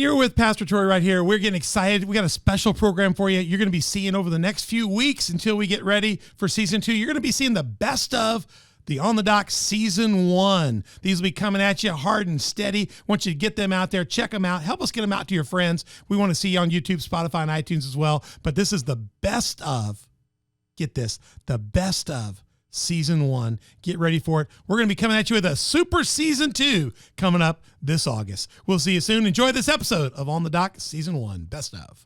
You're with Pastor Troy right here. We're getting excited. We got a special program for you. You're going to be seeing over the next few weeks until we get ready for season 2. You're going to be seeing the best of the On the Dock season 1. These will be coming at you hard and steady. Want you to get them out there, check them out, help us get them out to your friends. We want to see you on YouTube, Spotify, and iTunes as well. But this is the best of, get this, the best of season 1. Get ready for it. We're going to be coming at you with a super season 2 coming up this August. We'll see you soon. Enjoy this episode of On the Dock season 1, best of.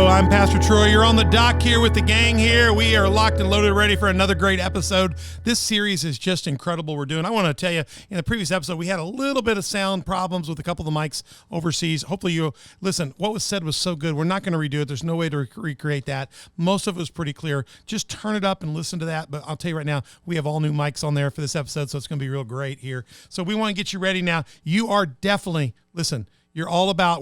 I'm Pastor Troy. You're on the dock here with the gang here. We are locked and loaded, ready for another great episode. This series is just incredible we're doing. I want to tell you, in the previous episode, we had a little bit of sound problems with a couple of the mics overseas. Hopefully you'll listen. What was said was so good. We're not going to redo it. There's no way to recreate that. Most of it was pretty clear. Just turn it up and listen to that. But I'll tell you right now, we have all new mics on there for this episode, so it's going to be real great here. So we want to get you ready now. You are definitely, listen, we're all about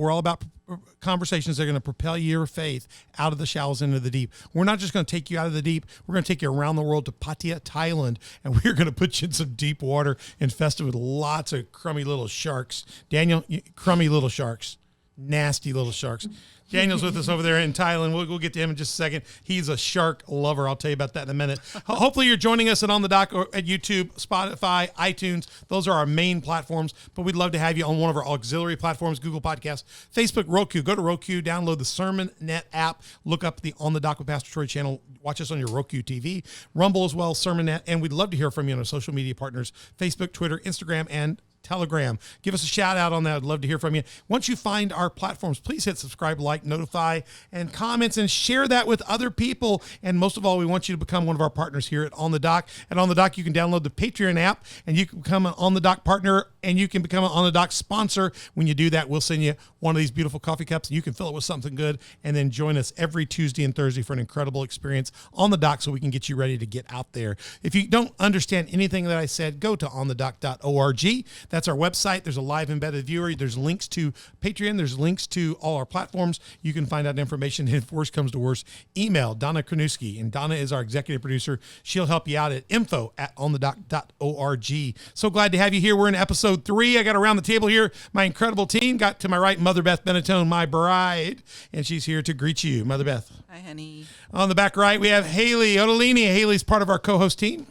conversations that are going to propel your faith out of the shallows into the deep. We're not just going to take you out of the deep. We're going to take you around the world to Pattaya, Thailand, and we're going to put you in some deep water infested with lots of crummy little sharks. Daniel, crummy little sharks, nasty little sharks. Daniel's with us over there in Thailand. We'll get to him in just a second. He's a shark lover. I'll tell you about that in a minute. Hopefully you're joining us at On the Dock or at YouTube, Spotify, iTunes. Those are our main platforms, but we'd love to have you on one of our auxiliary platforms, Google Podcasts, Facebook, Roku. Go to Roku, download the SermonNet app, look up the On the Dock with Pastor Troy channel. Watch us on your Roku TV, Rumble as well, SermonNet, and we'd love to hear from you on our social media partners, Facebook, Twitter, Instagram, and Telegram. Give us a shout out on that. I'd love to hear from you. Once you find our platforms, please hit subscribe, like, notify, and comments, and share that with other people. And most of all, we want you to become one of our partners here at On the Dock. At On the Dock, you can download the Patreon app, and you can become an On the Dock partner, and you can become an On the Dock sponsor. When you do that, we'll send you one of these beautiful coffee cups, and you can fill it with something good, and then join us every Tuesday and Thursday for an incredible experience on the dock so we can get you ready to get out there. If you don't understand anything that I said, go to onthedock.org. That's our website. There's a live embedded viewer. There's links to Patreon. There's links to all our platforms. You can find out information. And if worse comes to worse, email Donna Kranuski. And Donna is our executive producer. She'll help you out at info@onthedock.org. So glad to have you here. We're in episode 3. I got around the table here my incredible team. Got to my right, Mother Beth Benetone, my bride. And she's here to greet you. Mother Beth. Hi, honey. On the back right, we have Haley Ottolini. Haley's part of our co-host team.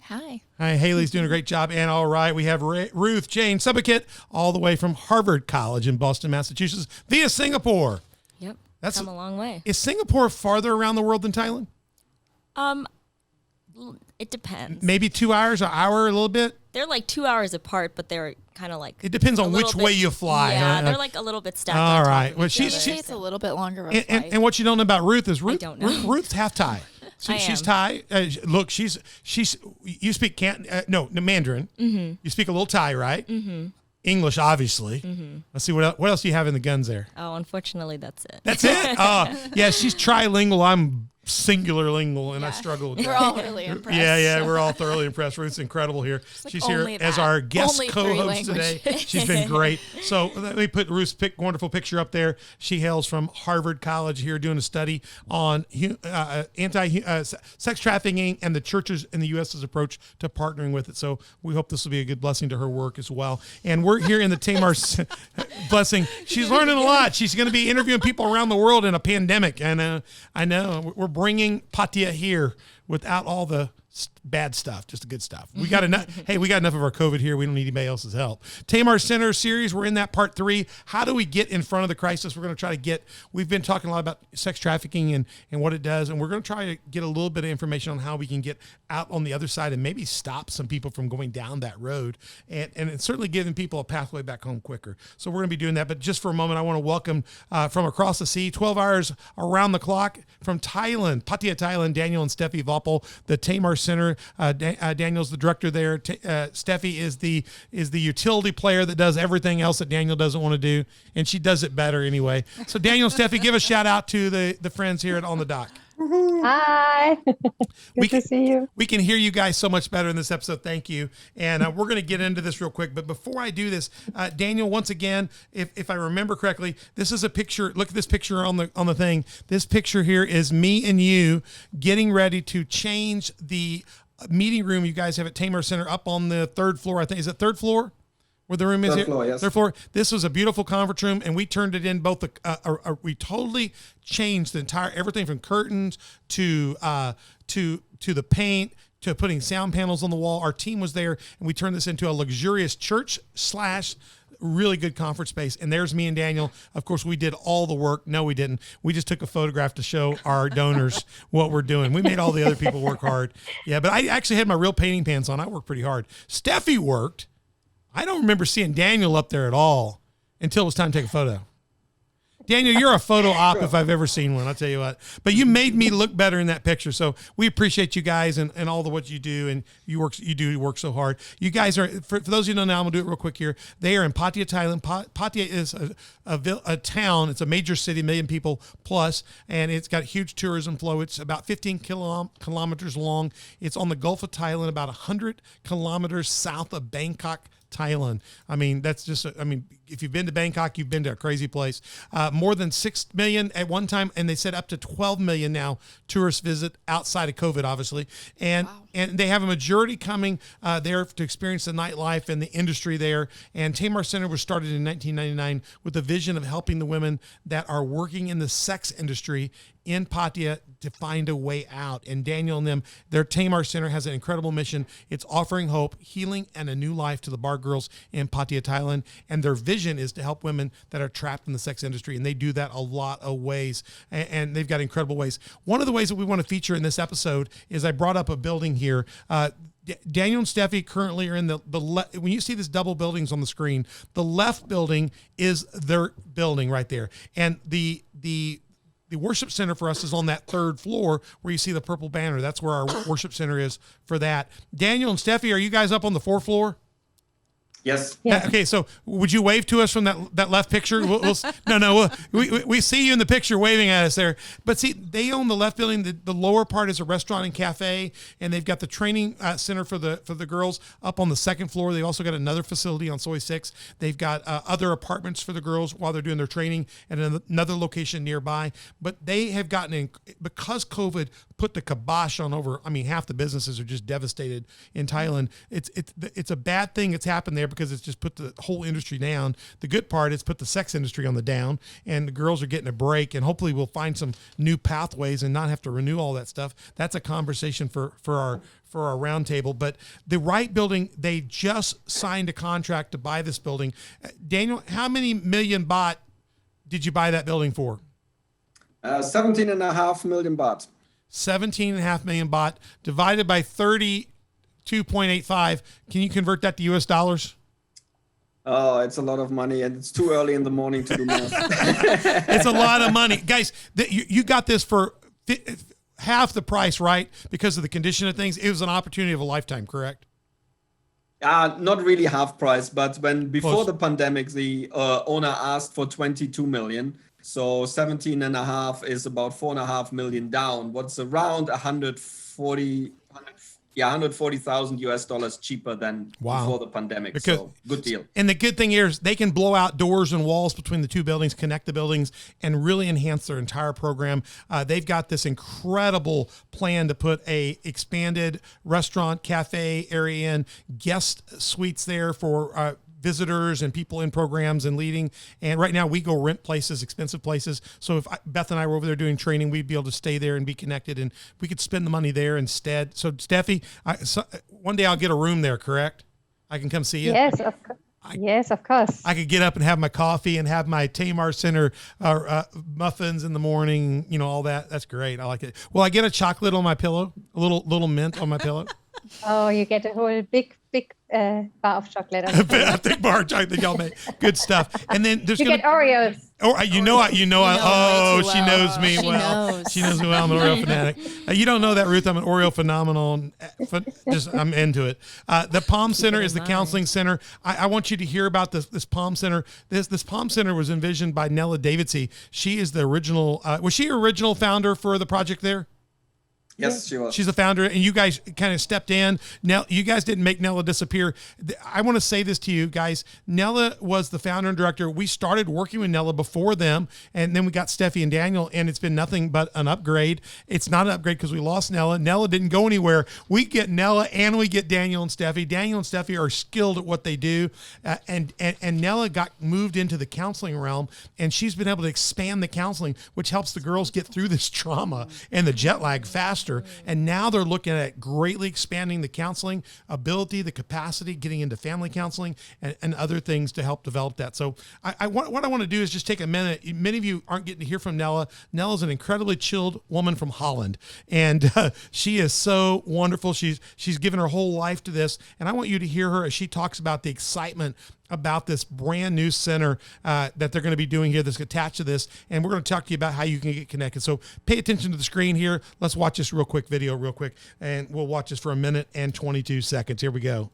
Hi. Hi, Haley's doing a great job. And all right, we have Ruth Jaensubhakij all the way from Harvard College in Boston, Massachusetts, via Singapore. Yep. That's come a long way. Is Singapore farther around the world than Thailand? It depends. Maybe 2 hours, an hour, a little bit? They're like 2 hours apart, but they're kind of like... It depends on which way you fly. Yeah, huh? they're like a little bit stacked all on top right. of Well, each she's other. It's a little bit longer of a and, flight. and what you don't know about Ruth is Ruth. I don't know. Ruth's half Thai. She's Thai. Look, she's. You speak Mandarin. Mm-hmm. You speak a little Thai, right? Mm-hmm. English, obviously. Mm-hmm. Let's see what else do you have in the guns there. Oh, unfortunately, that's it. That's it. Yeah, she's trilingual. I'm singular lingual, and I struggle with that. We're all really impressed. Yeah, we're all thoroughly impressed. Ruth's incredible here. She's here as our guest co-host today. She's been great. So let me put Ruth's wonderful picture up there. She hails from Harvard College here doing a study on sex trafficking and the churches in the U.S.'s approach to partnering with it. So we hope this will be a good blessing to her work as well. And we're here in the Tamar blessing. She's learning a lot. She's going to be interviewing people around the world in a pandemic. And I know we're bringing Pattaya here without all the bad stuff, just the good stuff. We got enough. Hey, we got enough of our COVID here. We don't need anybody else's help. Tamar Center series. We're in that part 3. How do we get in front of the crisis? We're going to try to get, we've been talking a lot about sex trafficking and what it does. And we're going to try to get a little bit of information on how we can get out on the other side and maybe stop some people from going down that road. And it's certainly giving people a pathway back home quicker. So we're going to be doing that. But just for a moment, I want to welcome from across the sea, 12 hours around the clock from Thailand, Pattaya, Thailand, Daniel and Steffi Vaupel, the Tamar Center. Daniel's the director there. Steffi is the utility player that does everything else that Daniel doesn't want to do, and she does it better anyway. So Daniel and Steffi, give a shout out to the friends here at On the Dock. Hi. Good to see you. We can hear you guys so much better in this episode. Thank you. And we're going to get into this real quick. But before I do this, Daniel, once again, if I remember correctly, this is a picture. Look at this picture on the thing. This picture here is me and you getting ready to change the meeting room you guys have at Tamar Center up on the third floor. I think, is it third floor? Where the room is here? Floor, yes. Third floor. This was a beautiful conference room, and we turned it in both. We totally changed the entire everything from curtains to the paint to putting sound panels on the wall. Our team was there, and we turned this into a luxurious church / really good conference space. And there's me and Daniel. Of course, we did all the work. No, we didn't. We just took a photograph to show our donors what we're doing. We made all the other people work hard. Yeah, but I actually had my real painting pants on. I worked pretty hard. Steffi worked. I don't remember seeing Daniel up there at all until it was time to take a photo. Daniel, you're a photo op if I've ever seen one, I'll tell you what. But you made me look better in that picture. So we appreciate you guys and all the what you do, and you work so hard. You guys are, for those of you who don't know, I'm gonna do it real quick here. They are in Pattaya, Thailand. Pattaya is a town. It's a major city, 1 million people plus, and it's got huge tourism flow. It's about 15 kilometers long. It's on the Gulf of Thailand, about 100 kilometers south of Bangkok, Thailand. I mean, that's just, if you've been to Bangkok, you've been to a crazy place. More than 6 million at one time, and they said up to 12 million now tourists visit outside of COVID, obviously. And and they have a majority coming there to experience the nightlife and the industry there. And Tamar Center was started in 1999 with the vision of helping the women that are working in the sex industry in Pattaya to find a way out. And Daniel and them, their Tamar Center has an incredible mission. It's offering hope, healing, and a new life to the bar girls in Pattaya, Thailand. And their vision is to help women that are trapped in the sex industry. And they do that a lot of ways. And they've got incredible ways. One of the ways that we want to feature in this episode is I brought up a building here. Daniel and Steffi currently are in when you see these double buildings on the screen, the left building is their building right there. And the worship center for us is on that third floor where you see the purple banner. That's where our worship center is for that. Daniel and Steffi, are you guys up on the fourth floor? Yes. Yeah. Okay, so would you wave to us from that left picture? We see you in the picture waving at us there. But see, they own the left building. The lower part is a restaurant and cafe, and they've got the training center for the girls up on the second floor. They also got another facility on Soy 6. They've got other apartments for the girls while they're doing their training at another location nearby. But they have gotten in, because COVID put the kibosh on over. I mean, half the businesses are just devastated in Thailand. It's a bad thing that's happened there because it's just put the whole industry down. The good part is put the sex industry on the down, and the girls are getting a break, and hopefully we'll find some new pathways and not have to renew all that stuff. That's a conversation for our roundtable. But the right building, they just signed a contract to buy this building. Daniel, how many million baht did you buy that building for? 17.5 million baht. 17.5 million baht divided by 32.85. Can you convert that to US dollars? Oh, it's a lot of money, and it's too early in the morning to do math. It's a lot of money. Guys, you got this for half the price, right? Because of the condition of things. It was an opportunity of a lifetime, correct? Not really half price, but before Close. the pandemic, the owner asked for 22 million. So 17.5 is about 4.5 million down. What's around 140,000 US dollars cheaper than before the pandemic. So good deal. And the good thing here is they can blow out doors and walls between the two buildings, connect the buildings, and really enhance their entire program. They've got this incredible plan to put a expanded restaurant, cafe area in, guest suites there for visitors and people in programs and leading. And right now we go rent places, expensive places. So if Beth and I were over there doing training, we'd be able to stay there and be connected, and we could spend the money there instead. So Steffi, one day I'll get a room there, correct? I can come see you? Yes, of course. Yes, of course. I could get up and have my coffee and have my Tamar Center muffins in the morning, all that. That's great. I like it. Will I get a chocolate on my pillow? A little mint on my pillow? Oh, you get a whole big bar of chocolate. A thick bar of chocolate that y'all make. Good stuff. And then there's You gonna get Oreos. Oh, you know, way too she well. knows me She well. knows. She knows me well. I'm an Oreo fanatic. You don't know that, Ruth. I'm an Oreo phenomenal. I'm into it. The Palm Center is the counseling center. I want you to hear about this Palm Center. This Palm Center was envisioned by Nella Davidsey. She is the original. Was she original founder for the project there? Yes, she was. She's the founder, and you guys kind of stepped in. Now, you guys didn't make Nella disappear. I want to say this to you guys. Nella was the founder and director. We started working with Nella before them, and then we got Steffi and Daniel, and it's been nothing but an upgrade. It's not an upgrade because we lost Nella. Nella didn't go anywhere. We get Nella, and we get Daniel and Steffi. Daniel and Steffi are skilled at what they do, and Nella got moved into the counseling realm, and she's been able to expand the counseling, which helps the girls get through this trauma and the jet lag faster. And now they're looking at greatly expanding the counseling ability, the capacity, getting into family counseling and other things to help develop that. So what I want to do is just take a minute. Many of you aren't getting to hear from Nella. Nella's an incredibly chilled woman from Holland, and she is so wonderful. She's given her whole life to this, and I want you to hear her as she talks about the excitement about this brand new center that they're going to be doing here that's attached to this. And we're going to talk to you about how you can get connected. So pay attention to the screen here. Let's watch this real quick video real quick. And we'll watch this for 1 minute and 22 seconds. Here we go.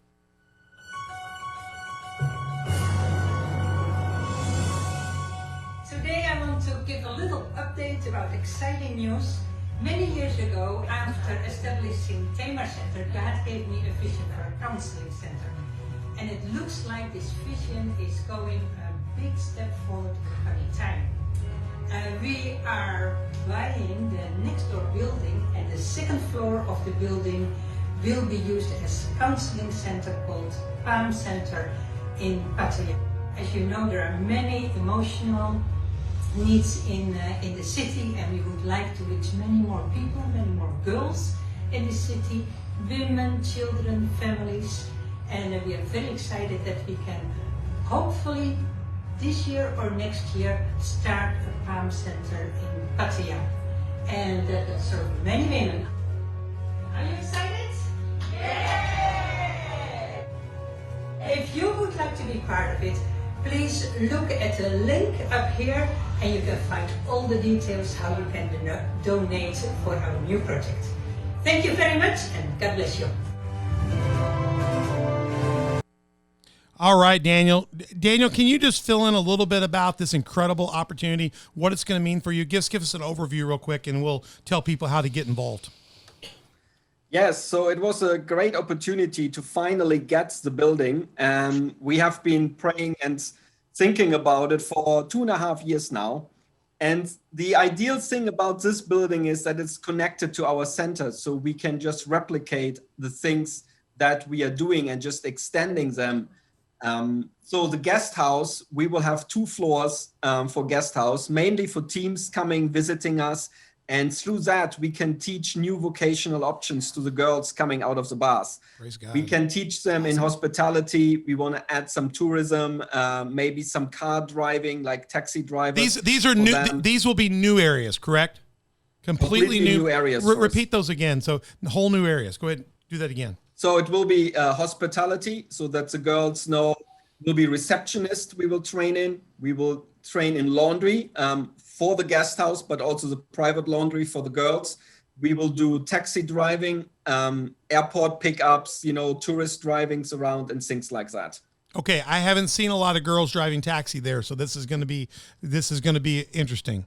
Today I want to give a little update about exciting news. Many years ago, after establishing Tamar Center, God gave me a vision for a counseling center. And it looks like this vision is going a big step forward in the coming time. We are buying the next door building, and the second floor of the building will be used as a counseling center called Palm Center in Pattaya. As you know, there are many emotional needs in the city, and we would like to reach many more people, many more girls in the city, women, children, families. And we are very excited that we can hopefully this year or next year start a Palm Center in Pattaya. And that will serve many women. Are you excited? Yeah! If you would like to be part of it, please look at the link up here and you can find all the details how you can donate for our new project. Thank you very much and God bless you. All right, Daniel. Daniel, can you just fill in a little bit about this incredible opportunity, what it's going to mean for you? Give us an overview real quick, and we'll tell people how to get involved. Yes, so it was a great opportunity to finally get the building. We have been praying and thinking about it for 2.5 years now. And the ideal thing about this building is that it's connected to our center, so we can just replicate the things that we are doing and just extending them. So the guest house, we will have 2 floors for guest house, mainly for teams coming, visiting us. And through that, we can teach new vocational options to the girls coming out of the bars. Praise God. We can teach them in hospitality. We want to add some tourism, maybe some car driving, like taxi drivers. These are new. These will be new areas, correct? Completely new areas. Repeat those again. So whole new areas. Go ahead and do that again. So it will be hospitality, so that the girls know. Will be receptionist. We will train in. We will train in laundry for the guest house, but also the private laundry for the girls. We will do taxi driving, airport pickups, tourist drivings around and things like that. Okay, I haven't seen a lot of girls driving taxi there, so this is going to be interesting.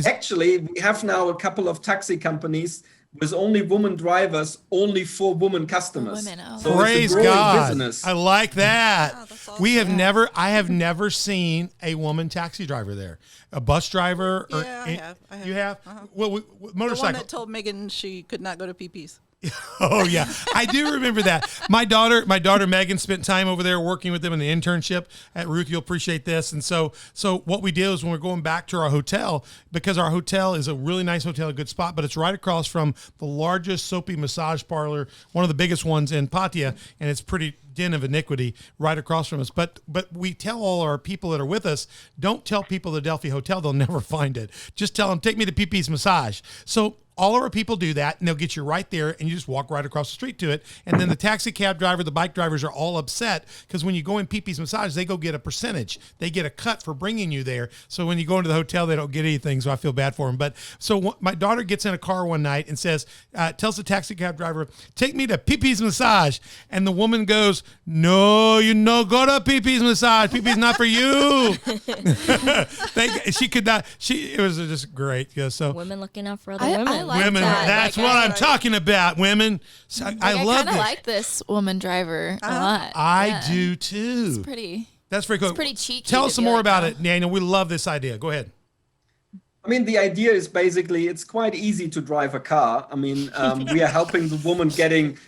Actually, we have now a couple of taxi companies with only women drivers, only for women customers. Women, oh. So Praise it's a growing God! business. I like that. Oh, that's awesome. I have never seen a woman taxi driver there. A bus driver? Yeah, I have. You have? Uh-huh. Well, The motorcycle. one that told Megan she could not go to PP's. Oh yeah, I do remember that. My daughter Megan spent time over there working with them in an internship at Ruth. You'll appreciate this. And so what we did is when we're going back to our hotel, because our hotel is a really nice hotel, a good spot, but it's right across from the largest soapy massage parlor, one of the biggest ones in Pattaya, and it's pretty den of iniquity right across from us. But we tell all our people that are with us, don't tell people the Delphi Hotel, they'll never find it. Just tell them, take me to PP's Massage. So all of our people do that, and they'll get you right there, and you just walk right across the street to it. And then the taxi cab driver, the bike drivers are all upset because when you go in PP's Massage, they go get a percentage. They get a cut for bringing you there. So when you go into the hotel, they don't get anything, so I feel bad for them. But so my daughter gets in a car one night and says, tells the taxi cab driver, take me to PP's Massage. And the woman goes, no, you no go to PP's Massage. PP's not for you. She could not. It was just great. Yeah, so Women looking out for other women. I like women, that. that's Like, what I'm talking about. Women, so I love kind of this. like this woman driver a lot. I do too. It's pretty. That's very cool. It's pretty cheeky. Tell to us some be more like about that. it, Daniel. We love this idea. Go ahead. I mean, the idea is basically it's quite easy to drive a car. I mean, we are helping the woman getting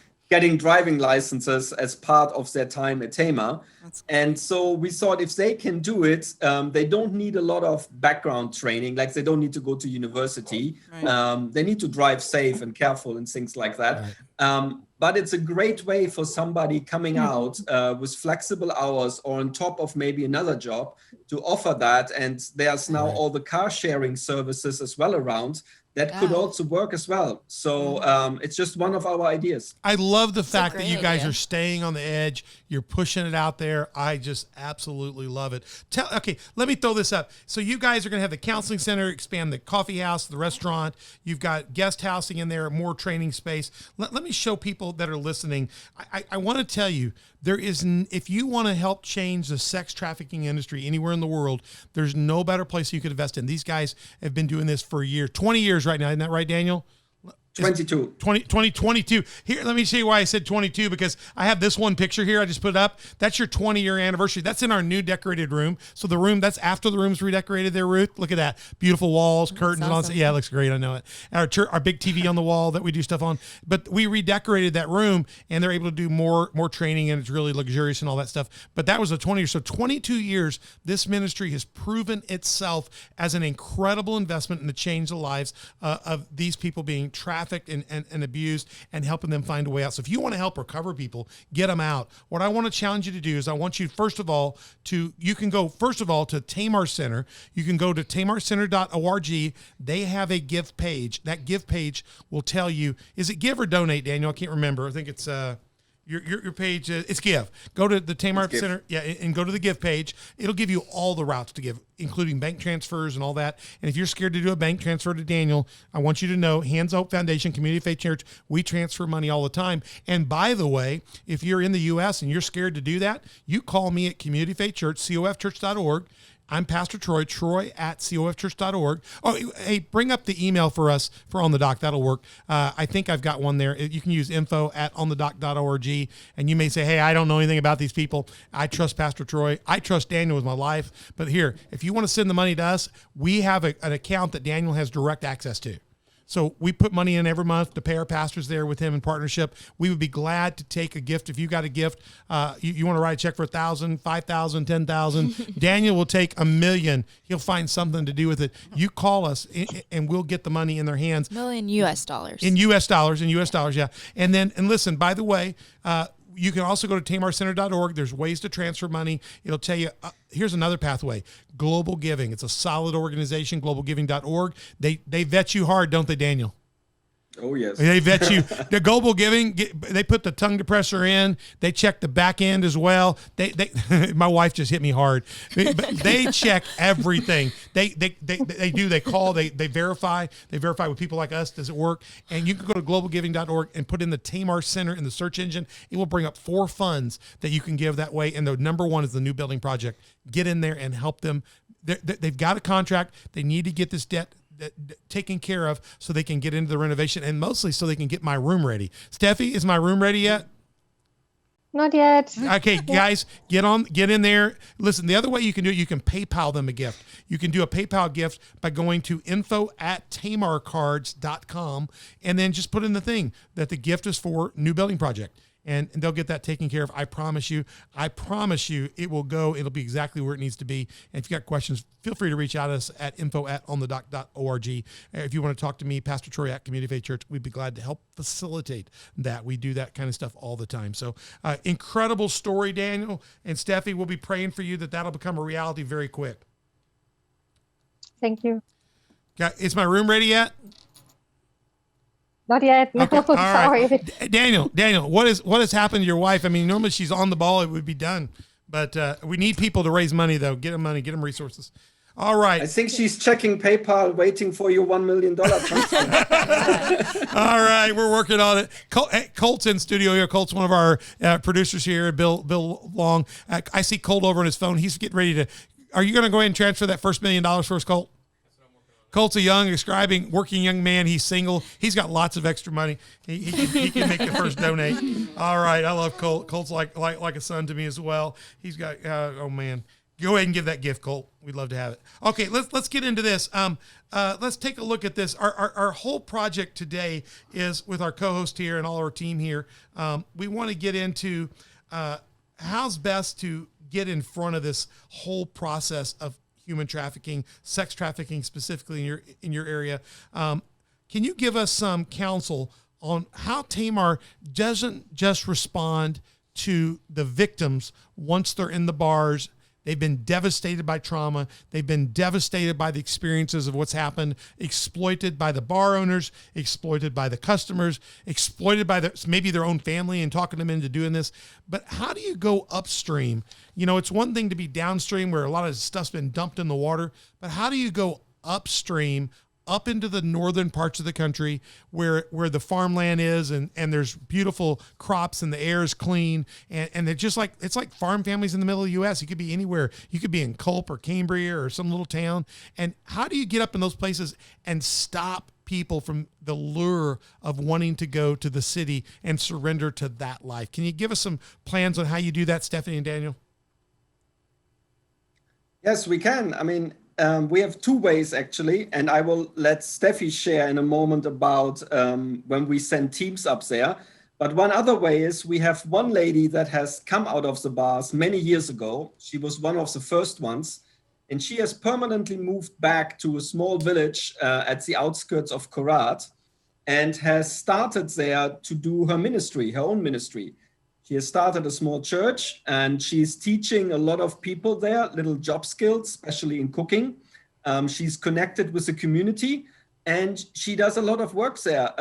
driving licenses as part of their time at Tamar. And so we thought if they can do it, they don't need a lot of background training, like they don't need to go to university. Right. They need to drive safe and careful and things like that. But it's a great way for somebody coming out with flexible hours or on top of maybe another job to offer that. And there's now all the car sharing services as well around that could also work as well. So it's just one of our ideas. I love the fact that great you guys idea. are staying on the edge. You're pushing it out there. I just absolutely love it. Okay, let me throw this up. So you guys are going to have the counseling center, expand the coffee house, the restaurant. You've got guest housing in there, more training space. Let me show people that are listening. I want to tell you, if you want to help change the sex trafficking industry anywhere in the world, there's no better place you could invest in. These guys have been doing this for a year, 20 years right now. Isn't that right, Daniel? 22. 2022. Here, let me show you why I said 22, because I have this one picture here. I just put it up. That's your 20-year anniversary. That's in our new decorated room. So the room, that's after the room's redecorated there, Ruth. Look at that. Beautiful walls, curtains, and all that. awesome. Yeah, it looks great. I know it. Our big TV on the wall that we do stuff on. But we redecorated that room, and they're able to do more training, and it's really luxurious and all that stuff. But that was a 20 years. So 22 years, this ministry has proven itself as an incredible investment in to change the lives of these people being trafficked and abused, and helping them find a way out. So if you want to help recover people, get them out. What I want to challenge you to do is I want you you can go to Tamar Center. You can go to tamarcenter.org. They have a give page. That give page will tell you, is it give or donate, Daniel? I can't remember. I think it's your page. It's give. Go to the Tamar Center, and go to the give page. It'll give you all the routes to give, including bank transfers and all that. And if you're scared to do a bank transfer to Daniel, I want you to know, Hands of Hope Foundation, Community Faith Church, we transfer money all the time. And by the way, if you're in the U.S. and you're scared to do that, you call me at Community Faith Church, cofchurch.org. I'm Pastor Troy at cofchurch.org. Oh, hey, bring up the email for us for On the Dock. That'll work. I think I've got one there. You can use info@onthedock.org. And you may say, hey, I don't know anything about these people. I trust Pastor Troy. I trust Daniel with my life. But here, if you want to send the money to us, we have an account that Daniel has direct access to. So we put money in every month to pay our pastors there with him in partnership. We would be glad to take a gift. If you got a gift, you want to write a check for $1,000, $5,000, $10,000. Daniel will take $1 million. He'll find something to do with it. You call us and we'll get the money in their hands. $1 million US dollars. In US dollars, yeah. And listen, by the way, you can also go to tamarcenter.org. There's ways to transfer money. It'll tell you, here's another pathway, Global Giving. It's a solid organization, globalgiving.org. They vet you hard, don't they, Daniel? Oh, yes. They vet you. The Global Giving, they put the tongue depressor in. They check the back end as well. My wife just hit me hard. They check everything. They do. They call. They verify. They verify with people like us. Does it work? And you can go to globalgiving.org and put in the Tamar Center in the search engine. It will bring up 4 funds that you can give that way. And the number one is the New Building Project. Get in there and help them. They've got a contract. They need to get this debt taken care of so they can get into the renovation, and mostly so they can get my room ready. Steffi, is my room ready yet? Not yet. Okay, guys, get in there. Listen, the other way you can do it, you can PayPal them a gift. You can do a PayPal gift by going to info@tamarcards.com and then just put in the thing that the gift is for New Building Project. and they'll get that taken care of. I promise you it will go. It'll be exactly where it needs to be. And if you got questions, feel free to reach out to us at info@onthedock.org. If you want to talk to me, Pastor Troy at Community Faith Church, we'd be glad to help facilitate that. We do that kind of stuff all the time. So incredible story, Daniel and Steffi. We'll be praying for you that'll become a reality very quick. Thank you. Is my room ready yet? Not yet. No, Okay, all sorry. right. Daniel, what has happened to your wife? I mean, normally she's on the ball; it would be done. But we need people to raise money, though. Get them money, get them resources. All right. I think she's checking PayPal, waiting for your $1 million transfer. All right, we're working on it. Colt's in studio here. Colt's one of our producers here. Bill Long. I see Colt over on his phone. He's getting ready to. Are you going to go ahead and transfer that first $1 million for us, Colt? Colt's a young, aspiring, working young man. He's single. He's got lots of extra money. He can make the first donate. All right, I love Colt. Colt's like a son to me as well. He's got oh man, go ahead and give that gift, Colt. We'd love to have it. Okay, let's get into this. Let's take a look at this. Our whole project today is with our co-host here and all our team here. We want to get into how's best to get in front of this whole process of human trafficking, sex trafficking specifically in your area. Can you give us some counsel on how Tamar doesn't just respond to the victims once they're in the bars? They've been devastated by trauma. They've been devastated by the experiences of what's happened, exploited by the bar owners, exploited by the customers, exploited by maybe their own family and talking them into doing this. But how do you go upstream? You know, it's one thing to be downstream where a lot of stuff's been dumped in the water, but how do you go upstream, up into the northern parts of the country where the farmland is and there's beautiful crops and the air is clean and they're just like, it's like farm families in the middle of the U.S. You could be anywhere. You could be in Culp or Cambria or some little town. And how do you get up in those places and stop people from the lure of wanting to go to the city and surrender to that life? Can you give us some plans on how you do that, Stephanie and Daniel? Yes, we can. I mean, we have two ways actually, and I will let Steffi share in a moment about when we send teams up there. But one other way is we have one lady that has come out of the bars many years ago. She was one of the first ones, and she has permanently moved back to a small village at the outskirts of Korat and has started there to do her ministry, her own ministry. She has started a small church and she's teaching a lot of people there little job skills, especially in cooking. She's connected with the community and she does a lot of work there,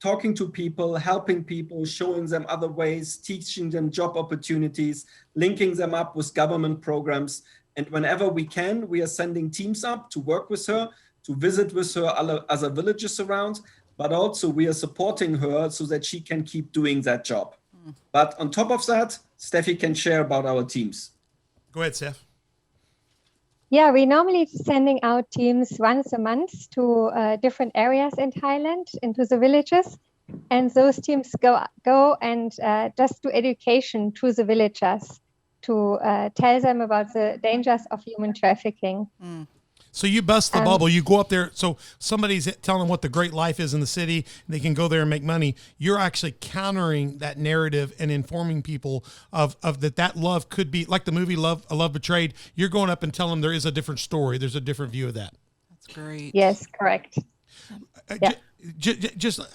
talking to people, helping people, showing them other ways, teaching them job opportunities, linking them up with government programs. And whenever we can, we are sending teams up to work with her, to visit with her other villages around, but also we are supporting her so that she can keep doing that job. But on top of that, Steffi can share about our teams. Go ahead, Steph. Yeah, we normally sending out teams once a month to different areas in Thailand, into the villages. And those teams go and just do education to the villagers to tell them about the dangers of human trafficking. Mm. So you bust the bubble. You go up there. So somebody's telling them what the great life is in the city. And they can go there and make money. You're actually countering that narrative and informing people of that love could be like the movie Love, A Love Betrayed. You're going up and telling them there is a different story. There's a different view of that. That's great. Yes, correct. Yeah.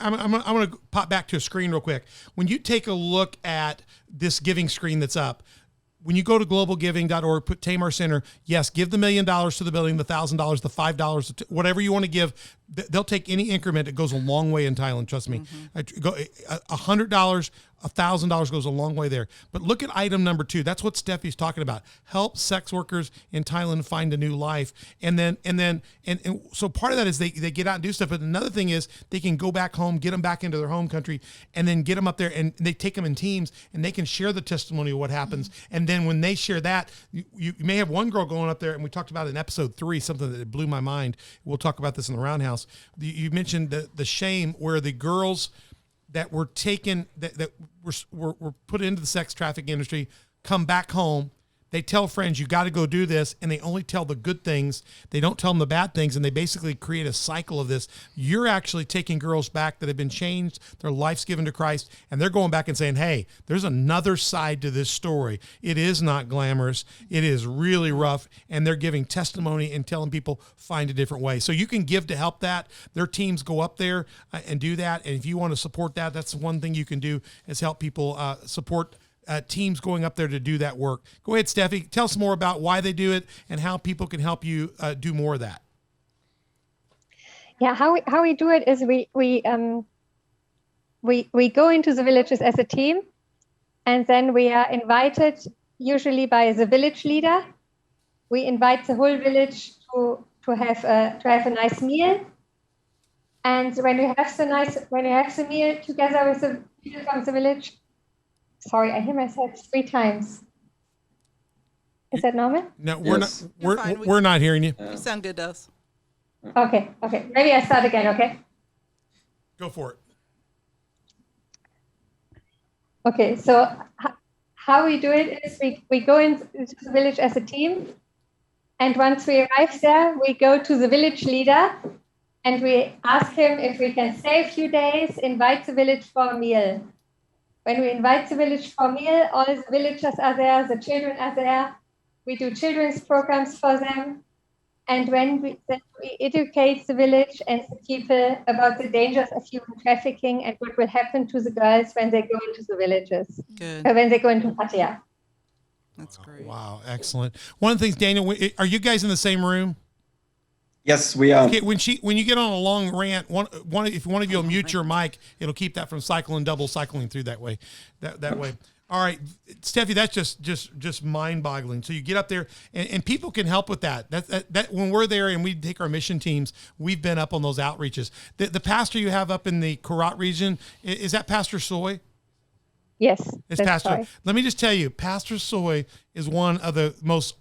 I'm going to pop back to a screen real quick. When you take a look at this giving screen that's up, when you go to globalgiving.org, put Tamar Center, yes, give the $1 million to the building, the $1,000, the $5, whatever you want to give. They'll take any increment. It goes a long way in Thailand. Trust me. $100, $1,000 goes a long way there. But look at item number 2. That's what Steffi's talking about. Help sex workers in Thailand find a new life. And so part of that is they get out and do stuff. But another thing is they can go back home, get them back into their home country, and then get them up there and they take them in teams and they can share the testimony of what happens. And then when they share that, you may have one girl going up there, and we talked about in episode 3, something that blew my mind. We'll talk about this in the Roundhouse. You mentioned the shame where the girls that were taken, that were put into the sex trafficking industry, come back home. they tell friends, you got to go do this, and they only tell the good things. They don't tell them the bad things, and they basically create a cycle of this. You're actually taking girls back that have been changed, their life's given to Christ, and they're going back and saying, hey, there's another side to this story. It is not glamorous. It is really rough, and they're giving testimony and telling people find a different way. So you can give to help that. Their teams go up there and do that, and if you want to support that, that's one thing you can do is help people support teams going up there to do that work. Go ahead, Steffi. Tell us more about why they do it and how people can help you do more of that. Yeah, how we do it is we go into the villages as a team, and then we are invited usually by the village leader. We invite the whole village to have a nice meal. And when you have the meal together with the people from the village, sorry, I hear myself 3 times. Is that normal? No, we're Yes. not. We're not hearing you. You sound good to us. Okay. Maybe I start again. Okay. Go for it. Okay. So how we do it is we go into the village as a team, and once we arrive there, we go to the village leader. And we ask him if we can stay a few days, invite the village for a meal. When we invite the village for a meal, all the villagers are there, the children are there. We do children's programs for them. And then we educate the village and the people about the dangers of human trafficking and what will happen to the girls when they go into the villages, Good. when they go into Pattaya. That's great. Wow, excellent. One of the things, Daniel, are you guys in the same room? Yes, we are. Okay, when you get on a long rant, if one of you will mute your mic, it'll keep that from double cycling through that way. That way. All right, Steffi, that's just mind-boggling. So you get up there, and people can help with that. That when we're there and we take our mission teams, we've been up on those outreaches. The pastor you have up in the Karat region, is that Pastor Soy? Yes, It's that's Pastor. right. Let me just tell you, Pastor Soy is one of the most.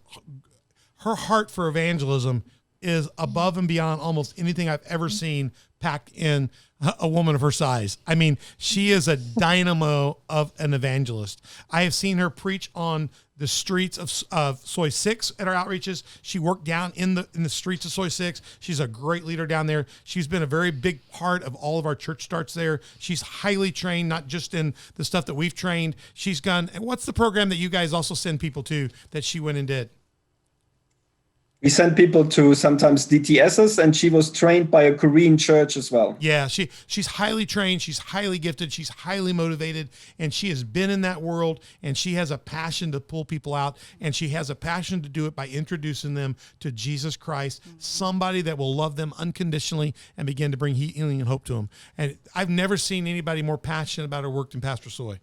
Her heart for evangelism is above and beyond almost anything I've ever seen packed in a woman of her size. I mean, she is a dynamo of an evangelist. I have seen her preach on the streets of Soy 6 at our outreaches. She worked down in the streets of Soy 6. She's a great leader down there. She's been a very big part of all of our church starts there. She's highly trained, not just in the stuff that we've trained. She's gone. And what's the program that you guys also send people to that she went and did? We send people to sometimes DTSs, and she was trained by a Korean church as well. Yeah, she's highly trained, she's highly gifted, she's highly motivated, and she has been in that world, and she has a passion to pull people out, and she has a passion to do it by introducing them to Jesus Christ, somebody that will love them unconditionally and begin to bring healing and hope to them. And I've never seen anybody more passionate about her work than Pastor Soy.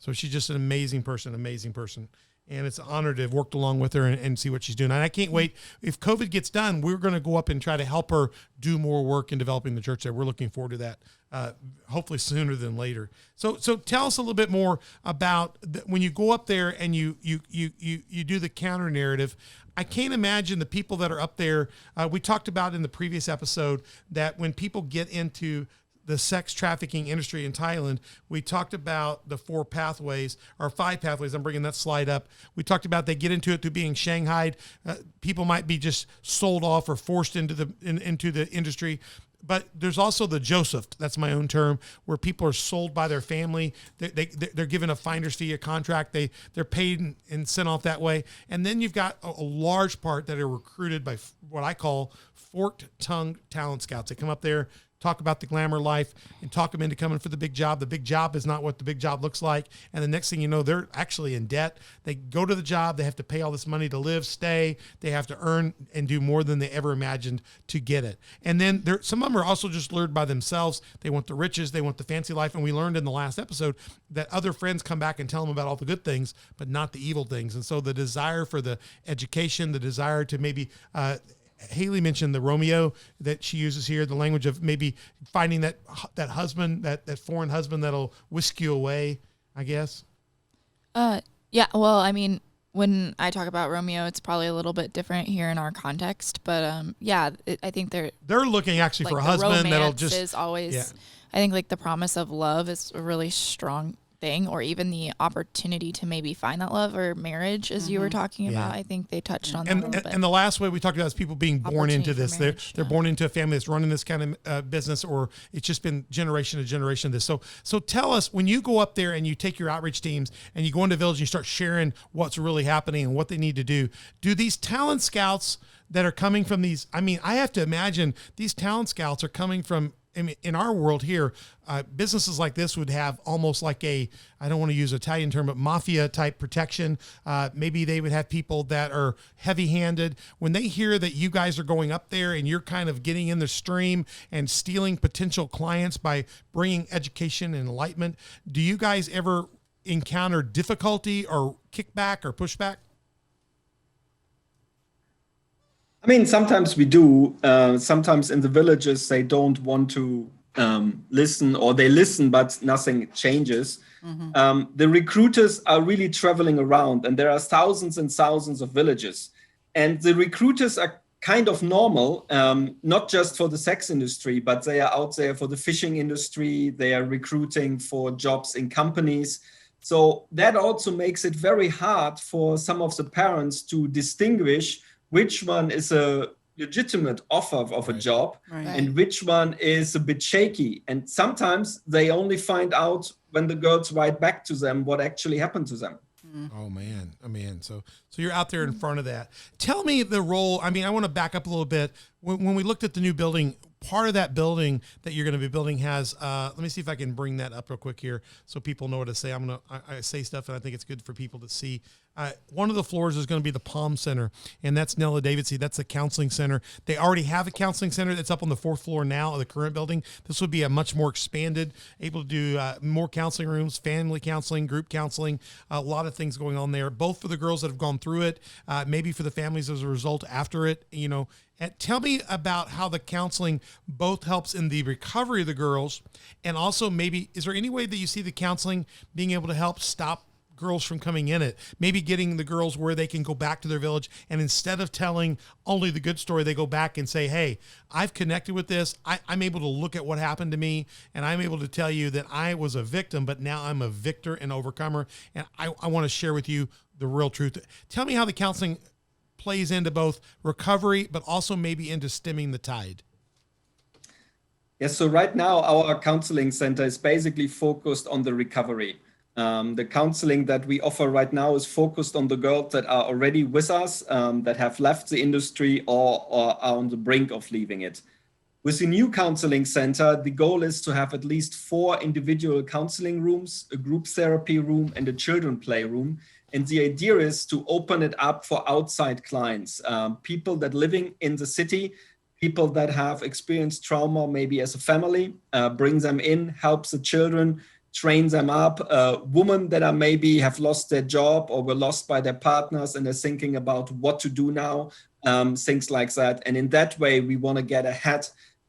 So she's just an amazing person. And it's an honor to have worked along with her and see what she's doing. And I can't wait. If COVID gets done, we're going to go up and try to help her do more work in developing the church there. We're looking forward to that, hopefully sooner than later. So tell us a little bit more about when you go up there and you do the counter narrative. I can't imagine the people that are up there. We talked about in the previous episode that when people get into the sex trafficking industry in Thailand, we talked about the 5 pathways. I'm bringing that slide up. We talked about they get into it through being shanghaied. People might be just sold off or forced into the industry. But there's also the Joseph, that's my own term, where people are sold by their family. They're given a finder's fee, a contract. They're paid and sent off that way. And then you've got a large part that are recruited by what I call forked-tongued talent scouts. They come up there, talk about the glamour life, and talk them into coming for the big job. The big job is not what the big job looks like. And the next thing you know, they're actually in debt. They go to the job. They have to pay all this money to live, stay. They have to earn and do more than they ever imagined to get it. And then some of them are also just lured by themselves. They want the riches. They want the fancy life. And we learned in the last episode that other friends come back and tell them about all the good things, but not the evil things. And so the desire for the education, the desire to maybe Haley mentioned the Romeo that she uses here, the language of maybe finding that husband, that foreign husband that'll whisk you away, I guess. Yeah, well, I mean, when I talk about Romeo, it's probably a little bit different here in our context, but I think they're looking actually like for a husband that'll just is always. Yeah. I think like the promise of love is a really strong thing, or even the opportunity to maybe find that love or marriage, as you were talking about. I think they touched on that a little bit. And the last way we talked about is people being born into this. They're born into a family that's running this kind of business, or it's just been generation to generation of this. So tell us, when you go up there and you take your outreach teams and you go into village and you start sharing what's really happening and what they need to do these talent scouts that are coming from these, I mean, I have to imagine these talent scouts are coming from, I mean, in our world here, businesses like this would have almost like I don't want to use an Italian term, but mafia type protection. Maybe they would have people that are heavy handed. When they hear that you guys are going up there and you're kind of getting in the stream and stealing potential clients by bringing education and enlightenment, do you guys ever encounter difficulty or kickback or pushback? I mean, sometimes we do. Sometimes in the villages, they don't want to listen, or they listen, but nothing changes. The recruiters are really traveling around, and there are thousands and thousands of villages. And the recruiters are kind of normal, not just for the sex industry, but they are out there for the fishing industry. They are recruiting for jobs in companies. So that also makes it very hard for some of the parents to distinguish which one is a legitimate offer of a job and which one is a bit shaky. And sometimes they only find out when the girls write back to them what actually happened to them. Oh man. So you're out there in front of that. Tell me the role. I mean, I want to back up a little bit. When we looked at the new building, part of that building that you're going to be building has, let me see if I can bring that up real quick here so people know what to say. I say stuff and I think it's good for people to see. One of the floors is going to be the Palm Center, and that's Nella Davidson. That's the counseling center. They already have a counseling center that's up on the 4th floor now of the current building. This would be a much more expanded, able to do more counseling rooms, family counseling, group counseling, a lot of things going on there, both for the girls that have gone through it, maybe for the families as a result after it, you know. And tell me about how the counseling both helps in the recovery of the girls, and also maybe, is there any way that you see the counseling being able to help stop girls from coming in it, maybe getting the girls where they can go back to their village, and instead of telling only the good story, they go back and say, hey, I've connected with this. I'm able to look at what happened to me, and I'm able to tell you that I was a victim, but now I'm a victor and overcomer, and I want to share with you the real truth. Tell me how the counseling plays into both recovery, but also maybe into stemming the tide. Yes, so right now our counseling center is basically focused on the recovery. The counseling that we offer right now is focused on the girls that are already with us, that have left the industry or are on the brink of leaving it. With the new counseling center, the goal is to have at least 4 individual counseling rooms, a group therapy room, and a children play room. And the idea is to open it up for outside clients, people that living in the city, people that have experienced trauma, maybe as a family, bring them in, helps the children, train them up, women that are maybe have lost their job or were lost by their partners and they're thinking about what to do now, things like that. And in that way, we want to get ahead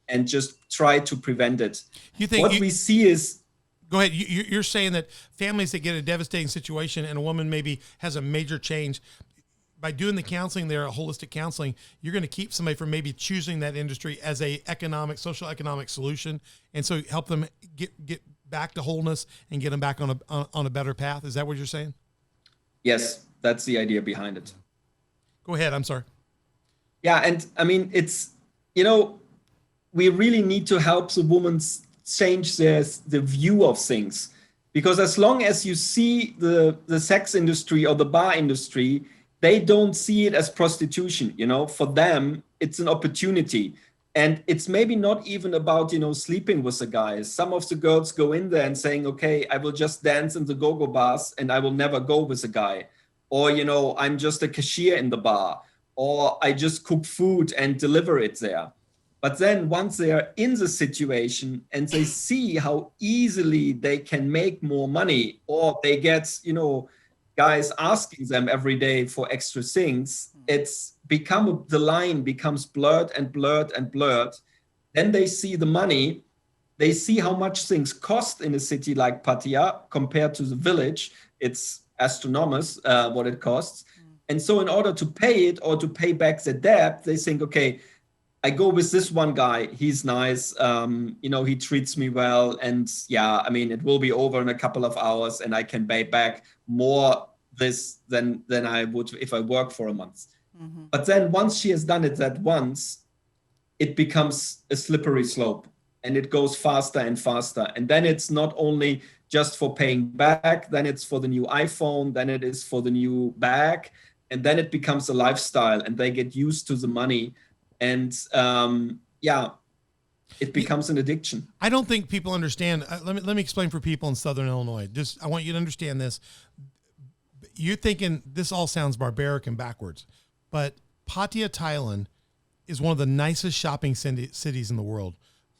and just try to prevent it. We see is... Go ahead. You're saying that families that get a devastating situation and a woman maybe has a major change, by doing the counseling there, holistic counseling, you're going to keep somebody from maybe choosing that industry as a social economic solution, and so help them get back to wholeness and get them back on a better path. Is that what you're saying? Yes, that's the idea behind it. Go ahead. I'm sorry. Yeah, and I mean, it's, we really need to help the women change the view of things, because as long as you see the sex industry or the bar industry, they don't see it as prostitution. For them, it's an opportunity. And it's maybe not even about, sleeping with the guys. Some of the girls go in there and saying, okay, I will just dance in the go-go bars and I will never go with a guy. Or, I'm just a cashier in the bar, or I just cook food and deliver it there. But then once they are in the situation and they see how easily they can make more money, or they get, guys asking them every day for extra things, the line becomes blurred and blurred and blurred. Then they see the money, they see how much things cost in a city like Pattaya compared to the village. It's astronomous what it costs. And so in order to pay it or to pay back the debt, they think, okay, I go with this one guy. He's nice. He treats me well. And yeah, I mean, it will be over in a couple of hours and I can pay back more this than I would if I work for a month. Mm-hmm. But then once she has done it that once, it becomes a slippery slope and it goes faster and faster. And then it's not only just for paying back, then it's for the new iPhone, then it is for the new bag. And then it becomes a lifestyle and they get used to the money. And it becomes an addiction. I don't think people understand. Let me explain for people in Southern Illinois. I want you to understand this. You're thinking this all sounds barbaric and backwards, but Pattaya, Thailand is one of the nicest shopping cities in the world.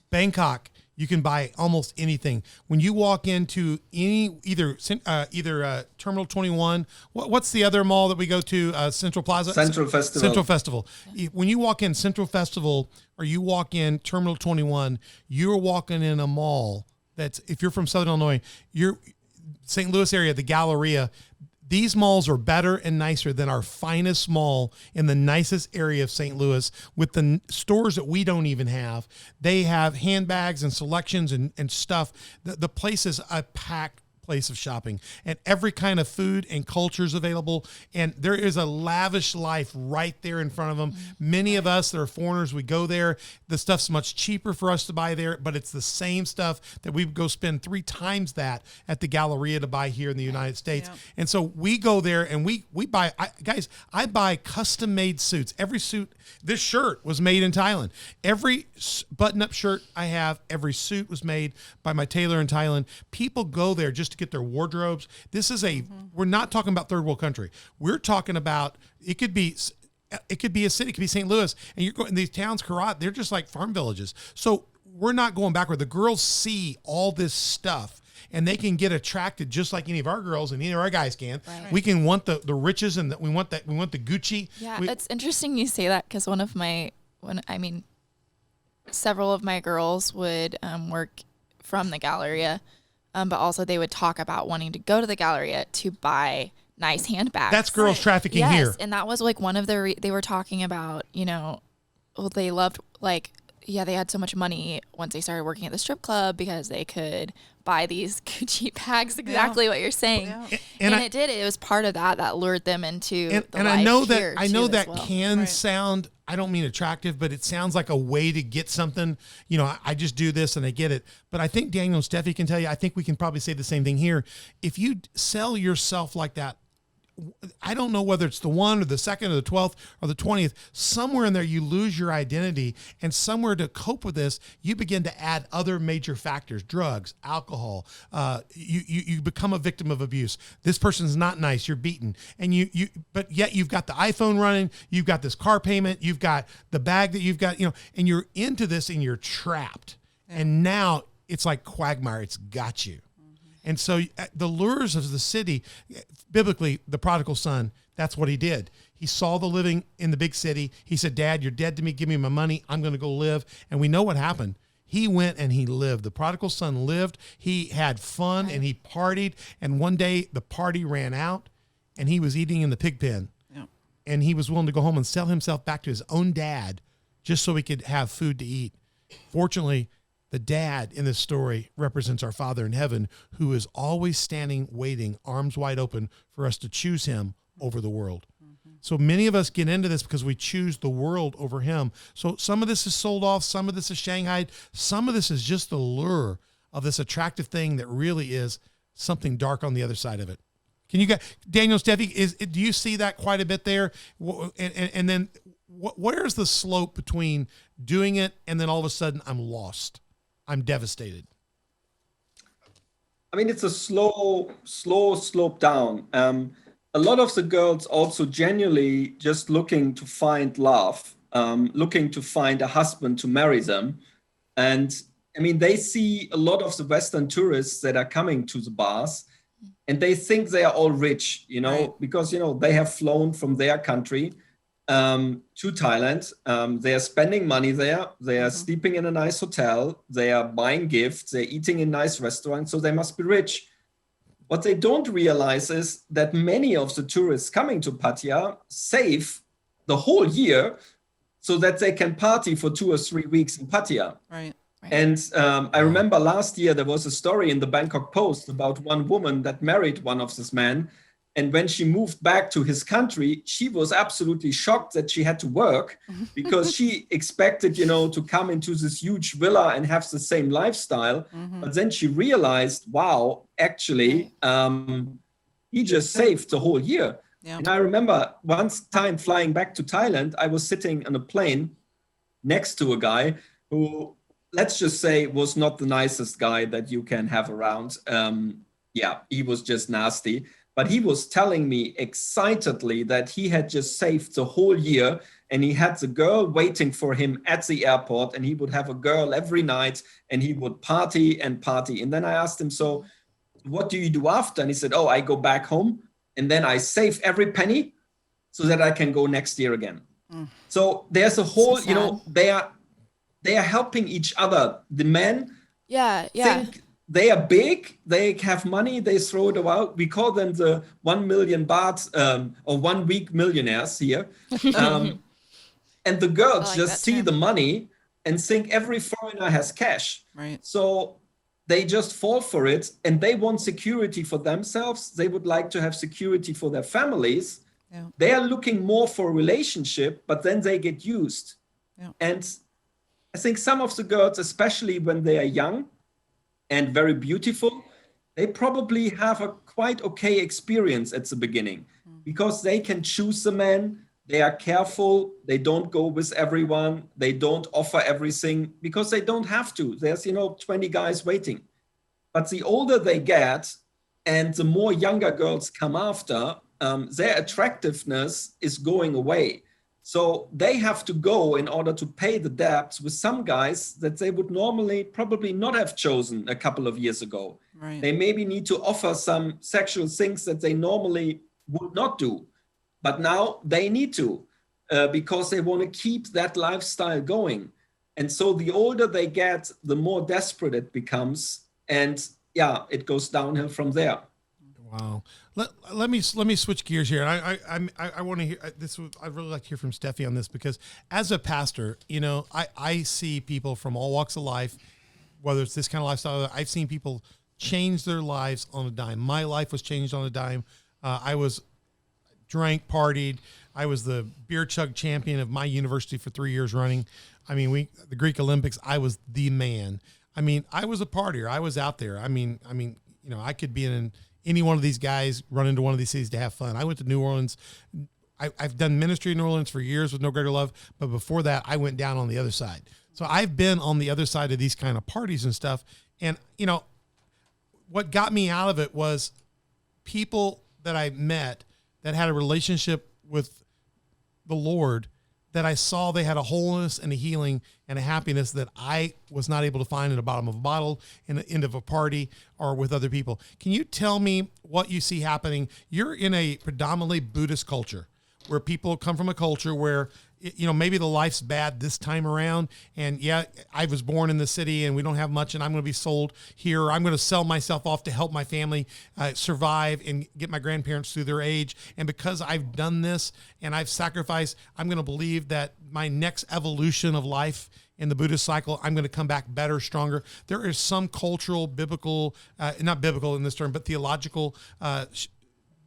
Bangkok, you can buy almost anything. When you walk into either Terminal 21, what's the other mall that we go to? Central Plaza? Central Festival. Central Festival. When you walk in Central Festival or you walk in Terminal 21, you're walking in a mall that's, if you're from Southern Illinois, you're St. Louis area, the Galleria. These malls are better and nicer than our finest mall in the nicest area of St. Louis with the stores that we don't even have. They have handbags and selections and stuff. The place is a packed place of shopping and every kind of food and culture is available. And there is a lavish life right there in front of them. Many of us that are foreigners, we go there. The stuff's much cheaper for us to buy there, but it's the same stuff that we would go spend 3 times that at the Galleria to buy here in the United States. Yeah. And so we go there and we buy, I buy custom made suits. Every suit, this shirt was made in Thailand. Every button up shirt I have, every suit was made by my tailor in Thailand. People go there just to get their wardrobes. This is we're not talking about third world country. We're talking about, it could be a city, it could be St. Louis, and you're going, these towns, Karat, they're just like farm villages. So we're not going backward. The girls see all this stuff and they can get attracted just like any of our girls and any of our guys can. Right. We can want the riches and we want the Gucci. Yeah, it's interesting you say that because several of my girls would work from the Galleria. But also they would talk about wanting to go to the Galleria to buy nice handbags. That's girls trafficking here. Yes, and that was like one of they were talking about, they loved they had so much money once they started working at the strip club because they could buy these Gucci bags, exactly what you're saying. Yeah. And it was part of that lured them into the and life I know here that I know too, that well. can sound, I don't mean attractive, but it sounds like a way to get something. I just do this and I get it. But I think Daniel and Steffi can tell you, I think we can probably say the same thing here. If you sell yourself like that, I don't know whether it's the 1 or the 2nd or the 12th or the 20th, somewhere in there you lose your identity, and somewhere to cope with this, you begin to add other major factors, drugs, alcohol. You become a victim of abuse. This person's not nice. You're beaten. And but yet you've got the iPhone running. You've got this car payment. You've got the bag that you've got, and you're into this and you're trapped. Yeah. And now it's like quagmire. It's got you. And so the lures of the city, biblically, the prodigal son, that's what he did. He saw the living in the big city. He said, Dad, you're dead to me. Give me my money. I'm going to go live. And we know what happened. He went and he lived. The prodigal son lived. He had fun and he partied. And one day the party ran out and he was eating in the pig pen. Yeah. And he was willing to go home and sell himself back to his own dad just so he could have food to eat. Fortunately, the dad in this story represents our Father in heaven, who is always standing, waiting, arms wide open for us to choose him over the world. Mm-hmm. So many of us get into this because we choose the world over him. So some of this is sold off. Some of this is shanghaied. Some of this is just the lure of this attractive thing that really is something dark on the other side of it. Can you get Daniel, Steffi, do you see that quite a bit there? And then where's the slope between doing it and then all of a sudden I'm lost? I'm devastated. I mean, it's a slow slope down. A lot of the girls also genuinely just looking to find love, looking to find a husband to marry them. And I mean, they see a lot of the Western tourists that are coming to the bars and they think they are all rich, right. Because, they have flown from their country to Thailand. They are spending money there. They are sleeping in a nice hotel. They are buying gifts. They're eating in nice restaurants. So they must be rich. What they don't realize is that many of the tourists coming to Pattaya save the whole year so that they can party for 2 or 3 weeks in Pattaya. Right. And I remember last year there was a story in the Bangkok Post about one woman that married one of these men. And when she moved back to his country, she was absolutely shocked that she had to work because she expected, to come into this huge villa and have the same lifestyle. But then she realized, wow, actually, he just saved the whole year. Yeah. And I remember one time flying back to Thailand, I was sitting on a plane next to a guy who, let's just say, was not the nicest guy that you can have around. He was just nasty. But he was telling me excitedly that he had just saved the whole year and he had the girl waiting for him at the airport and he would have a girl every night and he would party and party. And then I asked him, so what do you do after? And he said, I go back home and then I save every penny so that I can go next year again. So there's a whole, they are helping each other. The men think they are big, they have money, they throw it out. We call them the 1 million baht or 1 week millionaires here. And the girls just see the money and think every foreigner has cash. Right. So they just fall for it and they want security for themselves. They would like to have security for their families. Yeah. They are looking more for a relationship, but then they get used. Yeah. And I think some of the girls, especially when they are young, and very beautiful, they probably have a quite okay experience at the beginning because they can choose the man, they are careful, they don't go with everyone, they don't offer everything because they don't have to. There's, 20 guys waiting. But the older they get and the more younger girls come after, their attractiveness is going away. So they have to go in order to pay the debts with some guys that they would normally probably not have chosen a couple of years ago. Right. They maybe need to offer some sexual things that they normally would not do. But now they need to because they want to keep that lifestyle going. And so the older they get, the more desperate it becomes. And it goes downhill from there. Wow. Let me switch gears here. I want to hear this. I'd really like to hear from Steffi on this because as a pastor, I see people from all walks of life, whether it's this kind of lifestyle. I've seen people change their lives on a dime. My life was changed on a dime. I was drank, partied. I was the beer chug champion of my university for 3 years running. I mean, the Greek Olympics. I was the man. I mean, I was a partier. I was out there. I mean, I could be in any one of these guys, run into one of these cities to have fun. I went to New Orleans. I've done ministry in New Orleans for years with No Greater Love, but before that, I went down on the other side. So I've been on the other side of these kind of parties and stuff. And, what got me out of it was people that I met that had a relationship with the Lord that I saw they had a wholeness and a healing and a happiness that I was not able to find in the bottom of a bottle, in the end of a party, or with other people. Can you tell me what you see happening? You're in a predominantly Buddhist culture where people come from a culture where, maybe the life's bad this time around. And I was born in the city and we don't have much and I'm going to be sold here. I'm going to sell myself off to help my family survive and get my grandparents through their age. And because I've done this and I've sacrificed, I'm going to believe that my next evolution of life in the Buddhist cycle, I'm going to come back better, stronger. There is some cultural, biblical, not biblical in this term, but theological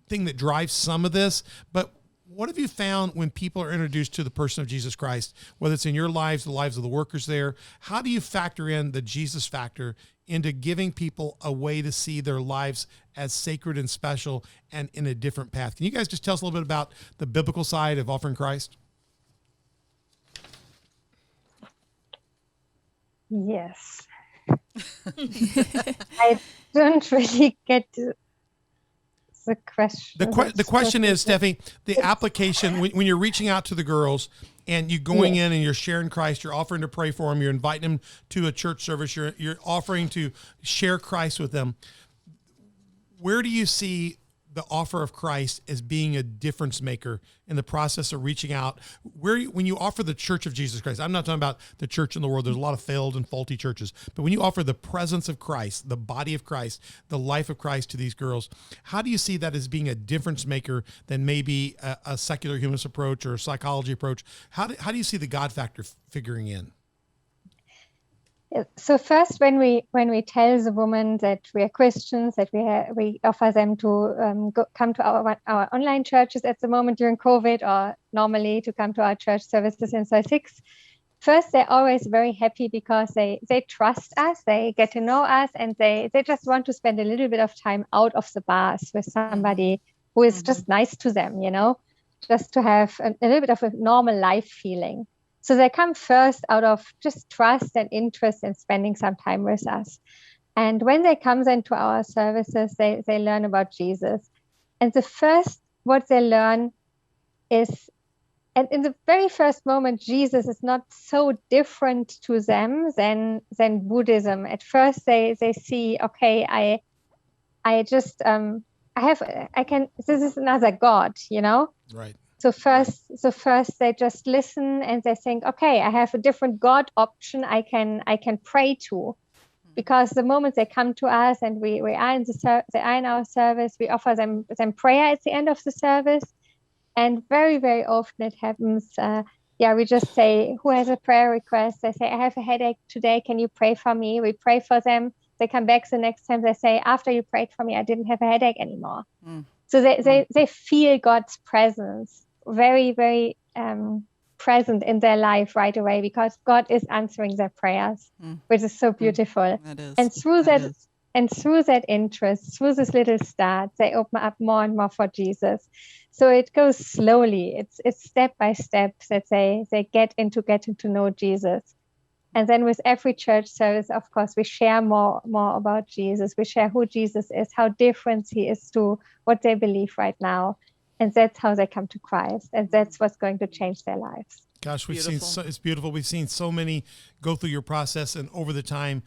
thing that drives some of this. But what have you found when people are introduced to the person of Jesus Christ, whether it's in your lives, the lives of the workers there? How do you factor in the Jesus factor into giving people a way to see their lives as sacred and special and in a different path? Can you guys just tell us a little bit about the biblical side of offering Christ? Yes. I don't really get the question. The question is, Steffi, the application, when you're reaching out to the girls and you're going in and you're sharing Christ, you're offering to pray for them, you're inviting them to a church service, you're offering to share Christ with them. Where do you see the offer of Christ as being a difference maker in the process of reaching out. When you offer the Church of Jesus Christ, I'm not talking about the church in the world. There's a lot of failed and faulty churches. But when you offer the presence of Christ, the body of Christ, the life of Christ to these girls, how do you see that as being a difference maker than maybe a secular humanist approach or a psychology approach? How do you see the God factor figuring in? So first, when we tell the woman that we are Christians, that we offer them to come to our online churches at the moment during COVID, or normally to come to our church services in Soy 6, first they're always very happy because they trust us, they get to know us, and they just want to spend a little bit of time out of the bars with somebody who is just nice to them, just to have a little bit of a normal life feeling. So they come first out of just trust and interest in spending some time with us. And when they come then to our services, they learn about Jesus. And the first, what they learn is, and in the very first moment, Jesus is not so different to them than Buddhism. At first they see, okay, this is another God, Right. So first they just listen and they think, okay, I have a different God option I can pray to, because the moment they come to us and we are in our service, we offer them prayer at the end of the service, and very, very often it happens. We just say, who has a prayer request? They say, I have a headache today. Can you pray for me? We pray for them. They come back the next time. They say, after you prayed for me, I didn't have a headache anymore. So they feel God's presence very, very present in their life right away, because God is answering their prayers, which is so beautiful. That is. And through that interest, through this little start, they open up more and more for Jesus. So it goes slowly. It's step by step that they get to know Jesus. And then with every church service, of course, we share more about Jesus. We share who Jesus is, how different he is to what they believe right now. And that's how they come to Christ. And that's what's going to change their lives. Gosh, it's beautiful. We've seen so many go through your process, and over the time,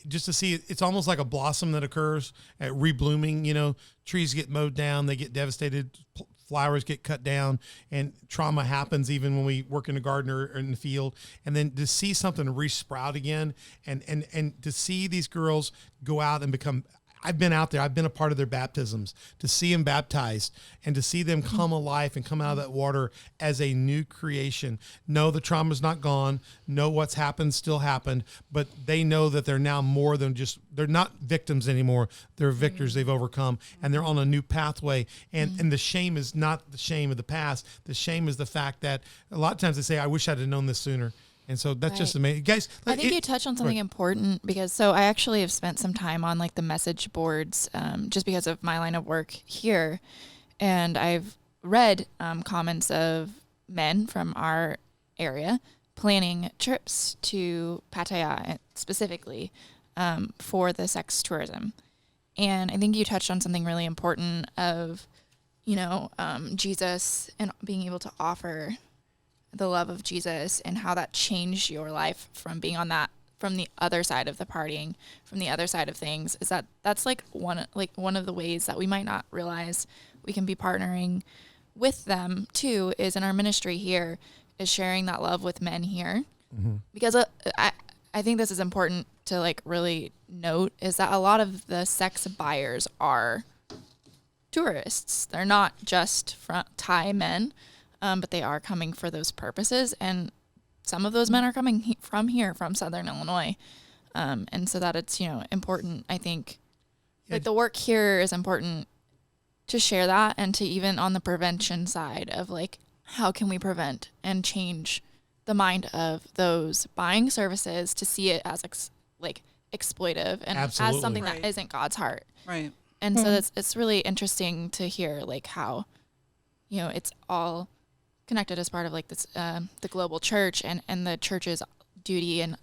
just to see it's almost like a blossom that occurs at reblooming. Trees get mowed down, they get devastated, flowers get cut down, and trauma happens even when we work in a garden or in the field. And then to see something resprout again, and to see these girls go out and become, I've been out there, I've been a part of their baptisms, to see them baptized and to see them come alive and come out of that water as a new creation. No, the trauma's not gone. No, what's happened still happened, but they know that they're now more than just, they're not victims anymore. They're victors. They've overcome, and they're on a new pathway. And the shame is not the shame of the past. The shame is the fact that a lot of times they say, I wish I'd have known this sooner. And so that's just amazing. Guys, I think you touched on something important, because I actually have spent some time on like the message boards just because of my line of work here. And I've read comments of men from our area planning trips to Pattaya specifically for the sex tourism. And I think you touched on something really important of, Jesus and being able to offer the love of Jesus, and how that changed your life from being on that, from the other side of the partying, from the other side of things, is that's one of the ways that we might not realize we can be partnering with them too, is in our ministry here, is sharing that love with men here. Because I think this is important to really note, is that a lot of the sex buyers are tourists. They're not just Thai men. But they are coming for those purposes, and some of those men are coming from here, from Southern Illinois, and so that it's important. I think the work here is important to share that, and to even on the prevention side of how can we prevent and change the mind of those buying services to see it as exploitive and Absolutely. as something that isn't God's heart. Right. And so it's really interesting to hear how it's all connected as part of this the global church and the church's duty and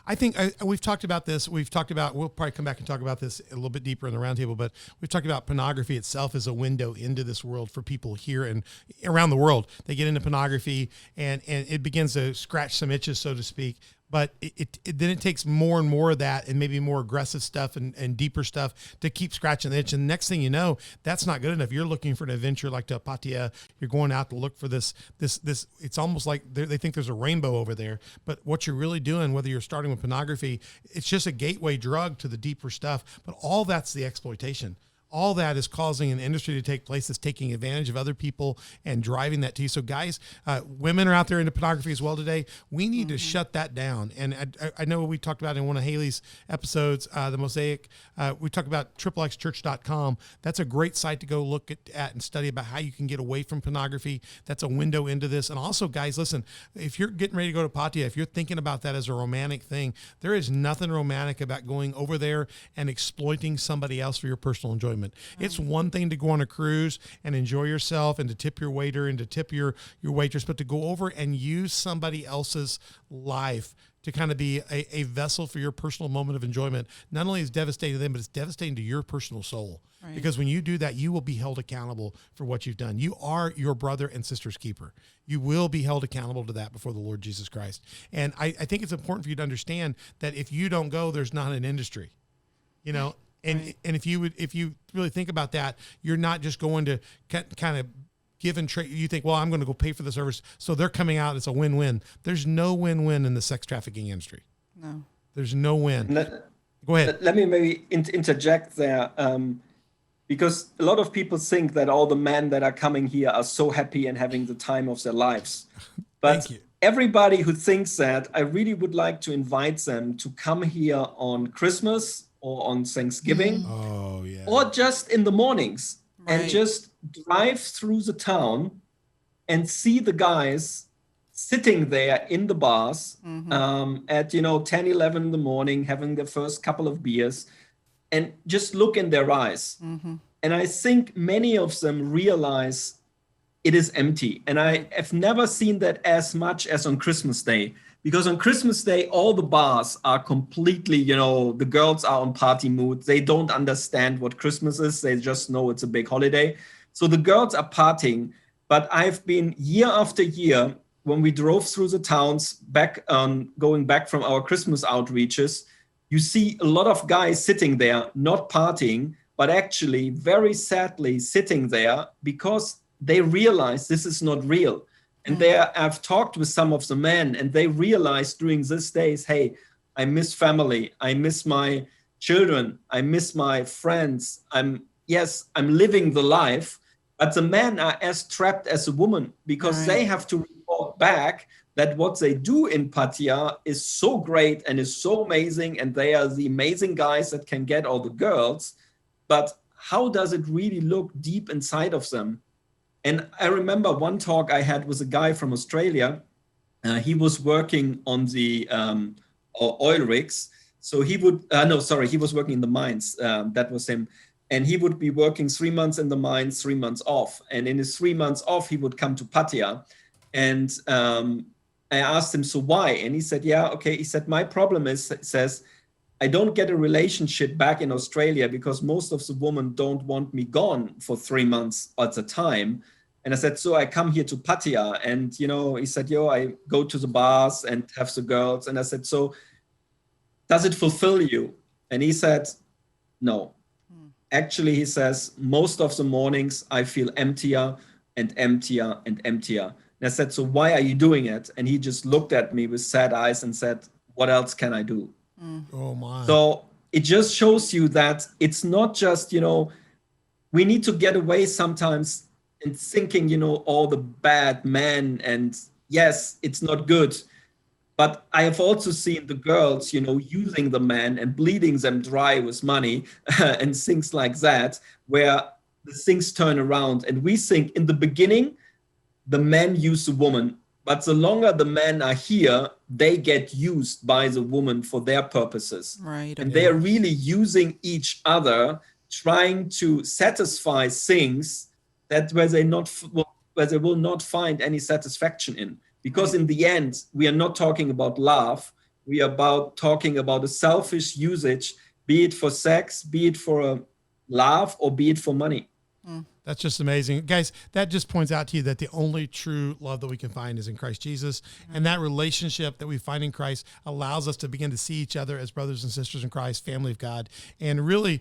I think we've talked about this. We'll probably come back and talk about this a little bit deeper in the roundtable, but we've talked about pornography itself as a window into this world for people here and around the world. They get into pornography and it begins to scratch some itches, so to speak. But then it takes more and more of that and maybe more aggressive stuff and deeper stuff to keep scratching the itch. And the next thing you know, that's not good enough. You're looking for an adventure like to Pattaya. You're going out to look for this. It's almost like they think there's a rainbow over there. But what you're really doing, whether you're starting with pornography, it's just a gateway drug to the deeper stuff. But all that's the exploitation. All that is causing an industry to take place that's taking advantage of other people and driving that to you. So guys, women are out there into pornography as well today. We need to shut that down. And I know we talked about in one of Haley's episodes, the Mosaic, we talked about xxchurch.com. That's a great site to go look at and study about how you can get away from pornography. That's a window into this. And also, guys, listen, if you're getting ready to go to Pattaya, if you're thinking about that as a romantic thing, there is nothing romantic about going over there and exploiting somebody else for your personal enjoyment. It's one thing to go on a cruise and enjoy yourself and to tip your waiter and to tip your waitress, but to go over and use somebody else's life to kind of be a vessel for your personal moment of enjoyment, not only is devastating to them, but it's devastating to your personal soul. Right. Because when you do that, you will be held accountable for what you've done. You are your brother and sister's keeper. You will be held accountable to that before the Lord Jesus Christ. And I think it's important for you to understand that if you don't go, there's not an industry, you know. And if you really think about that, you're not just going to kind of give and trade. You think, well, I'm going to go pay for the service, so they're coming out. It's a win-win. There's no win-win in the sex trafficking industry. No, there's no win. Go ahead. Let me maybe interject there, because a lot of people think that all the men that are coming here are so happy and having the time of their lives. But everybody who thinks that, I really would like to invite them to come here on Christmas or on Thanksgiving, or just in the mornings, and just drive through the town and see the guys sitting there in the bars at 10, 11 in the morning, having their first couple of beers, and just look in their eyes. And I think many of them realize it is empty. And I have never seen that as much as on Christmas Day. Because on Christmas Day, all the bars are completely, the girls are on party mood. They don't understand what Christmas is. They just know it's a big holiday. So the girls are partying. But I've been year after year, when we drove through the towns, going back from our Christmas outreaches, you see a lot of guys sitting there, not partying, but actually very sadly sitting there because they realize this is not real. And I've talked with some of the men, and they realize during these days, hey, I miss family. I miss my children. I miss my friends. I'm living the life, but the men are as trapped as a woman because they have to report back that what they do in Pattaya is so great and is so amazing, and they are the amazing guys that can get all the girls. But how does it really look deep inside of them? And I remember one talk I had with a guy from Australia. He was working on the oil rigs. So he was working in the mines. That was him. And he would be working 3 months in the mines, 3 months off. And in his 3 months off, he would come to Pattaya. And I asked him, so why? And he said, he said, my problem is, I don't get a relationship back in Australia because most of the women don't want me gone for 3 months at a time. And I said, so I come here to Pattaya. And, he said, I go to the bars and have the girls. And I said, so does it fulfill you? And he said, no. Actually, he says, most of the mornings I feel emptier and emptier and emptier. And I said, so why are you doing it? And he just looked at me with sad eyes and said, what else can I do? Oh my. So it just shows you that it's not just, we need to get away sometimes in thinking, all the bad men, and yes, it's not good. But I have also seen the girls, using the men and bleeding them dry with money and things like that, where the things turn around. And we think in the beginning, the men use the woman. But the longer the men are here, they get used by the woman for their purposes. Right. And they're really using each other, trying to satisfy things that where they will not find any satisfaction in. Because in the end, we are not talking about love. We are talking about a selfish usage, be it for sex, be it for a love, or be it for money. That's just amazing. Guys, that just points out to you that the only true love that we can find is in Christ Jesus. And that relationship that we find in Christ allows us to begin to see each other as brothers and sisters in Christ, family of God. And really,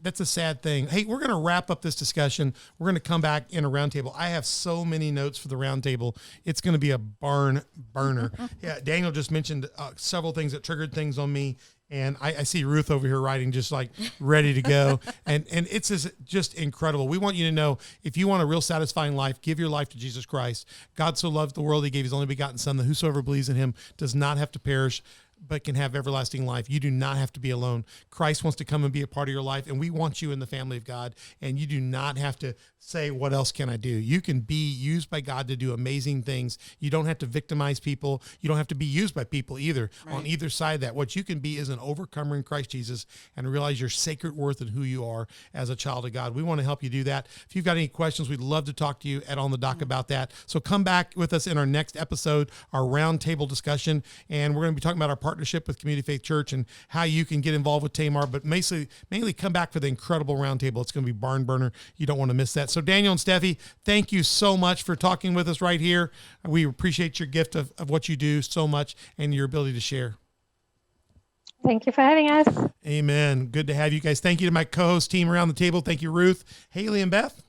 that's a sad thing. Hey, we're going to wrap up this discussion. We're going to come back in a roundtable. I have so many notes for the roundtable. It's going to be a barn burner. Yeah, Daniel just mentioned several things that triggered things on me. And I see Ruth over here writing, just like ready to go. And it's just incredible. We want you to know, if you want a real satisfying life, give your life to Jesus Christ. God so loved the world, he gave his only begotten son, that whosoever believes in him does not have to perish, but can have everlasting life. You do not have to be alone. Christ wants to come and be a part of your life, and we want you in the family of God, and you do not have to say, what else can I do? You can be used by God to do amazing things. You don't have to victimize people. You don't have to be used by people either. Right. On either side of that, what you can be is an overcomer in Christ Jesus and realize your sacred worth and who you are as a child of God. We want to help you do that. If you've got any questions, we'd love to talk to you at On the Dock about that. So come back with us in our next episode, our roundtable discussion, and we're going to be talking about our partnership with Community Faith Church and how you can get involved with Tamar, but mainly come back for the incredible roundtable. It's going to be barn burner. You don't want to miss that. So Daniel and Steffi, thank you so much for talking with us right here. We appreciate your gift of what you do so much and your ability to share. Thank you for having us. Amen. Good to have you guys. Thank you to my co-host team around the table. Thank you, Ruth, Haley, and Beth.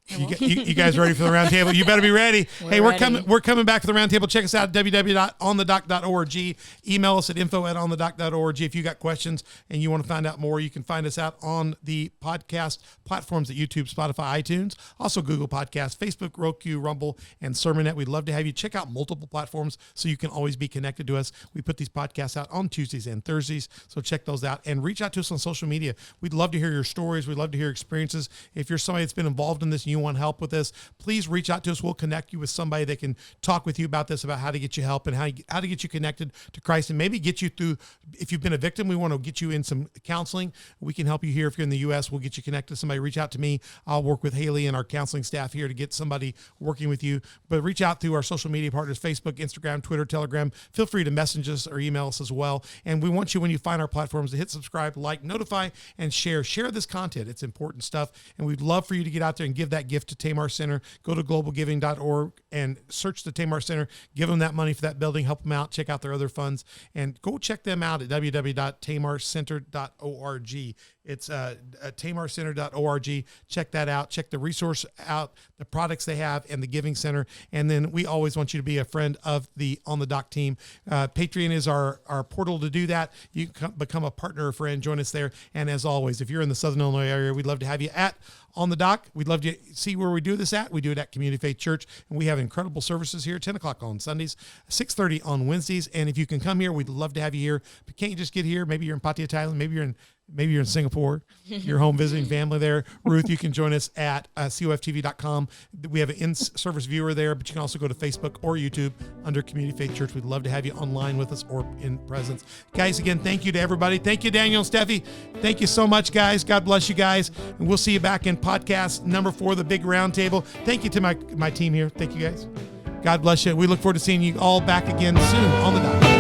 You guys ready for the round table? You better be ready. We're coming back for the round table. Check us out at www.onthedock.org. Email us at info@onthedock.org. If you got questions and you want to find out more, you can find us out on the podcast platforms at YouTube, Spotify, iTunes, also Google Podcasts, Facebook, Roku, Rumble, and Sermonet. We'd love to have you check out multiple platforms so you can always be connected to us. We put these podcasts out on Tuesdays and Thursdays, so check those out and reach out to us on social media. We'd love to hear your stories. We'd love to hear experiences. If you're somebody that's been involved in this and you want help with this, please reach out to us. We'll connect you with somebody that can talk with you about this, about how to get you help and how to get you connected to Christ and maybe get you through. If you've been a victim, we want to get you in some counseling. We can help you here. If you're in the U.S., we'll get you connected to somebody. Reach out to me. I'll work with Haley and our counseling staff here to get somebody working with you. But reach out through our social media partners, Facebook, Instagram, Twitter, Telegram. Feel free to message us or email us as well. And we want you, when you find our platforms, to hit subscribe, like, notify, and share. Share this content. It's important stuff. And we'd love for you to get out there and give that gift to Tamar Center. Go to globalgiving.org and search the Tamar Center. Give them that money for that building. Help them out. Check out their other funds. And go check them out at www.tamarcenter.org. It's tamarcenter.org. Check that out. Check the resource out, the products they have, and the Giving Center. And then we always want you to be a friend of the On the Dock team. Patreon is our portal to do that. You can become a partner or friend. Join us there. And as always, if you're in the Southern Illinois area, we'd love to have you at On the Dock. We'd love to see where we do this at. We do it at Community Faith Church, and we have incredible services here, 10 o'clock on Sundays, 6:30 on Wednesdays. And if you can come here, we'd love to have you here. But can't you just get here? Maybe you're in Pattaya, Thailand. Maybe you're in Singapore. You're home visiting family there. Ruth, you can join us at coftv.com. We have an in-service viewer there, but you can also go to Facebook or YouTube under Community Faith Church. We'd love to have you online with us or in presence. Guys, again, thank you to everybody. Thank you, Daniel and Steffi. Thank you so much, guys. God bless you guys. And we'll see you back in podcast number 4, the big round table. Thank you to my team here. Thank you, guys. God bless you. We look forward to seeing you all back again soon on the dock.